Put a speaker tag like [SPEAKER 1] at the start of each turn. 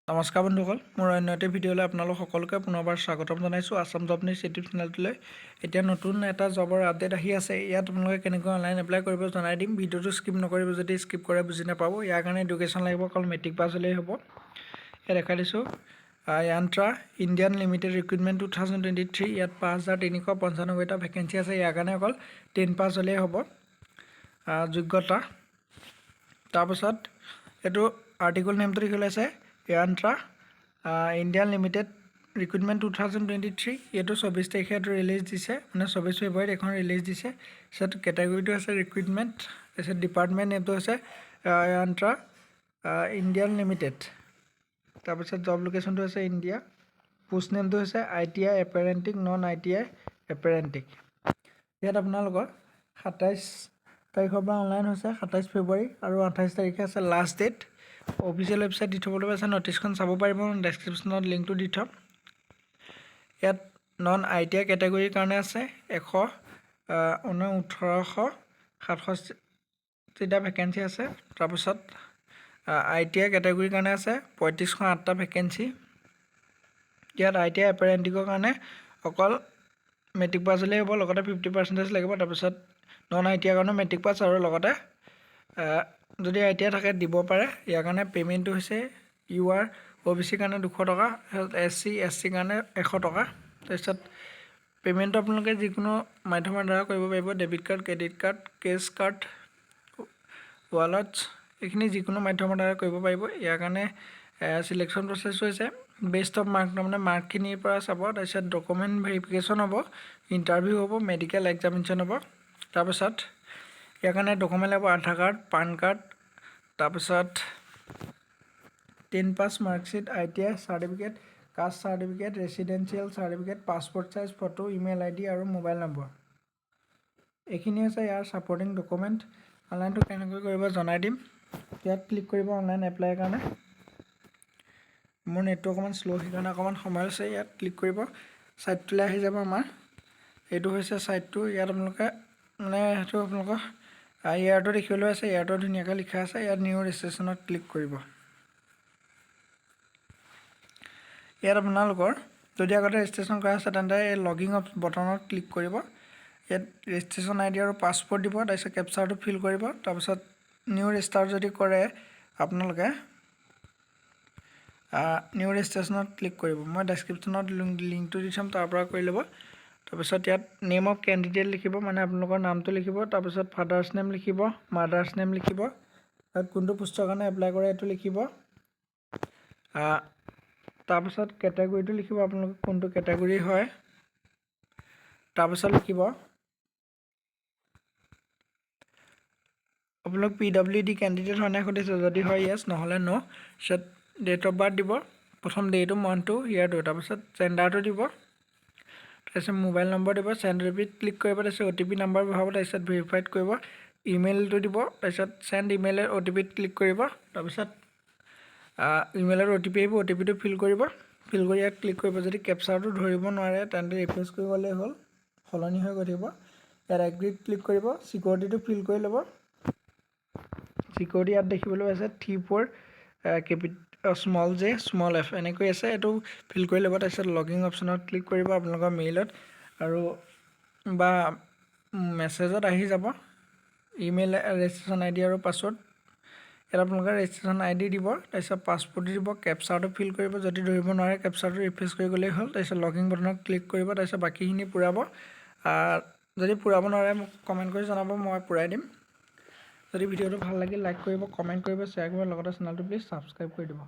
[SPEAKER 1] নমস্কাৰ বন্ধুসকল, মোৰ অন্য এটা ভিডিঅ'লৈ আপোনালোক সকলোকে পুনৰবাৰ স্বাগতম জনাইছোঁ আসাম জব নিউজ ইউটিউব চেনেলটোলৈ। এতিয়া নতুন এটা জবৰ আপডেট আহি আছে। ইয়াত আপোনালোকে কেনেকৈ অনলাইন এপ্লাই কৰিব জনাই দিম। ভিডিঅ'টো স্কিপ নকৰিব, যদি স্কিপ কৰে বুজি নাপাব। ইয়াৰ কাৰণে এডুকেশ্যন লাগিব, অকল মেট্ৰিক পাছ হ'লেই হ'ব। ইয়াত দেখাই দিছোঁ yantra ইণ্ডিয়ান লিমিটেড ৰিক্ৰুটমেণ্ট 2023। ইয়াত 5395টা ভেকেঞ্চি আছে। ইয়াৰ কাৰণে অকল 10 পাছ হ'লেই হ'ব যোগ্যতা। তাৰপাছত এইটো আৰ্টিকল নেমটো লিখি লৈছে yantra ইণ্ডিয়ান লিমিটেড ৰিক্ৰুটমেণ্ট 2023। এইটো 24 তাৰিখে এইটো ৰিলিজ দিছে, মানে 24 ফেব্ৰুৱাৰীত এখন ৰিলিজ দিছে। তাৰপিছত কেটেগৰীটো আছে ৰিক্ৰুটমেণ্ট, তাৰপিছত ডিপাৰ্টমেণ্ট নেমটো হৈছে yantra ইণ্ডিয়ান লিমিটেড। তাৰপিছত জব লোকেশ্যনটো হৈছে ইণ্ডিয়া। পোষ্ট নেমটো হৈছে ITI এপাৰেণ্টিক, নন ITI এপাৰেণ্টিক। ইয়াত আপোনালোকৰ 27 তাৰিখৰ পৰা অনলাইন হৈছে, 27 ফেব্ৰুৱাৰী, আৰু 28 তাৰিখে আছে লাষ্ট ডেট। অফিচিয়েল ৱেবছাইট দি থ'বলৈ আছে, নটিচখন চাব পাৰিব, ডেছক্ৰিপশ্যনত লিংকটো দি থ'ম। ইয়াত নন ITI কেটেগৰীৰ কাৰণে আছে 1867টা ভেকেঞ্চি আছে। তাৰপিছত ITI কেটেগৰীৰ কাৰণে আছে 3508টা ভেকেঞ্চি। ইয়াত ITI এপাৰেণ্টিকৰ কাৰণে অকল মেট্ৰিক পাছ হ'লেই হ'ব, লগতে 50% লাগিব। তাৰপিছত নন ITI কাৰণে মেট্ৰিক পাছ আৰু লগতে যদি ITI থাকে দিব পাৰে। ইয়াৰ কাৰণে পে'মেণ্টটো হৈছে UR OBC কাৰণে 200 টকা, SC SC কাৰণে 100 টকা। তাৰপিছত পে'মেণ্টটো আপোনালোকে যিকোনো মাধ্যমৰ দ্বাৰা কৰিব পাৰিব, debit card, credit card, cash card, wallets, এইখিনি যিকোনো মাধ্যমৰ দ্বাৰা কৰিব পাৰিব। ইয়াৰ কাৰণে চিলেকশ্যন প্ৰচেছ হৈছে বেষ্ট অফ মাৰ্ক, তাৰমানে মাৰ্কখিনিৰ পৰা চাব। তাৰপিছত ডকুমেণ্ট ভেৰিফিকেশ্যন হ'ব, ইণ্টাৰভিউ হ'ব, মেডিকেল এক্সামিনেশ্যন হ'ব। তাৰপিছত ইয়াৰ কাৰণে ডকুমেণ্ট লাগিব আধাৰ কাৰ্ড, পান কাৰ্ড, তাৰপিছত 10 pass marksheet, ITI certificate, caste certificate, residential certificate, passport size photo, email ID আৰু মোবাইল নম্বৰ। এইখিনি হৈছে ইয়াৰ ছাপৰ্টিং ডকুমেণ্ট। অনলাইনটো কেনেকৈ কৰিব জনাই দিম। ইয়াত ক্লিক কৰিব অনলাইন এপ্লাইৰ কাৰণে। মোৰ নেটটো অকণমান শ্ল' সেইকাৰণে অকণমান সময় আছে। ইয়াত ক্লিক কৰিব, ছাইটটোলৈ আহি যাব আমাৰ। এইটো হৈছে ছাইটটো। ইয়াত আপোনালোকে মানে সেইটো আপোনালোকৰ ইয়াৰটো দেখিবলৈ আছে, ইয়াৰটো ধুনীয়াকৈ লিখা আছে। ইয়াত নিউ ৰেজিষ্ট্ৰেশ্যনত ক্লিক কৰিব। ইয়াত আপোনালোকৰ যদি আগতে ৰেজিষ্ট্ৰেশ্যন কৰা আছে তেন্তে এই লগিং বটনত ক্লিক কৰিব। ইয়াত ৰেজিষ্ট্ৰেশ্যন ID আৰু পাছপৰ্ট দিব, তাৰপিছত কেপচাৰটো ফিল কৰিব। তাৰপিছত নিউ ৰেজিষ্টাৰ যদি কৰে আপোনালোকে নিউ ৰেজিষ্ট্ৰেশ্যনত ক্লিক কৰিব। মই ডেছক্ৰিপশ্যনত লিংকটো দি থ'ম, তাৰ পৰা কৰি ল'ব। তাৰপিছত ইয়াত নেম অফ কেণ্ডিডেট লিখিব, মানে আপোনালোকৰ নামটো লিখিব। তাৰপিছত ফাদাৰ্ছ নেম লিখিব, মাদাৰ্ছ নেম লিখিব, কোনটো পোষ্টৰ কাৰণে এপ্লাই কৰে এইটো লিখিব। তাৰপিছত কেটেগৰীটো লিখিব, আপোনালোকে কোনটো কেটেগৰী হয়। তাৰপিছত লিখিব আপোনালোক PWD কেণ্ডিডেট হয়নে সুধিছে, যদি হয় য়েছ, নহ'লে ন'। তাৰপিছত ডেট অফ বাৰ্থ দিব, প্ৰথম ডেটো, মান্থটো, ইয়াৰটো। তাৰপিছত জেণ্ডাৰটো দিব, তাৰপিছত মোবাইল নম্বৰ দিব, চেণ্ড ৰিপিট ক্লিক কৰিব। তাৰপিছত OTP নাম্বাৰ বহাব, তাৰপিছত ভেৰিফাইড কৰিব, ইমেইলটো দিব, তাৰপিছত চেণ্ড ইমেইলৰ OTPত ক্লিক কৰিব। তাৰপিছত ইমেইলৰ OTP আহিব, OTPটো ফিল কৰিব। ফিল কৰি ইয়াত ক্লিক কৰিব। যদি কেপচাৰটো ধৰিব নোৱাৰে তেন্তে ৰিফ্ৰেছ কৰিব গ'লেই হ'ল, সলনি হৈ গৈ থাকিব। ইয়াত এগ্ৰীত ক্লিক কৰিব, চিকিউৰিটিটো ফিল কৰি ল'ব। চিকিউৰিটি ইয়াত দেখিবলৈ আছে 34 স্মল j স্মল f এনেকৈ আছে, এইটো ফিল কৰি ল'ব। তাৰপিছত লগিং অপশ্যনত ক্লিক কৰিব। আপোনালোকৰ মেইলত আৰু বা মেছেজত আহি যাব ইমেইল, ৰেজিষ্ট্ৰেশ্যন ID আৰু পাছৱৰ্ড। ইয়াত আপোনালোকে ৰেজিষ্ট্ৰেশ্যন ID দিব, তাৰপিছত পাছপৰ্ট দিব, কেপচাৰটো ফিল কৰিব। যদি ধৰিব নোৱাৰে কেপচাৰটো ৰিফ্ৰেছ কৰি গ'লেই হ'ল। তাৰপিছত লগিং বটনত ক্লিক কৰিব, তাৰপিছত বাকীখিনি পূৰাব। যদি পূৰাব নোৱাৰে মোক কমেণ্ট কৰি জনাব, মই পূৰাই দিম। যদি ভিডিঅ'টো ভাল লাগিল লাইক কৰিব, কমেণ্ট কৰিব, শ্বেয়াৰ কৰিব, লগতে চেনেলটো প্লিজ ছাবস্ক্ৰাইব কৰি দিব।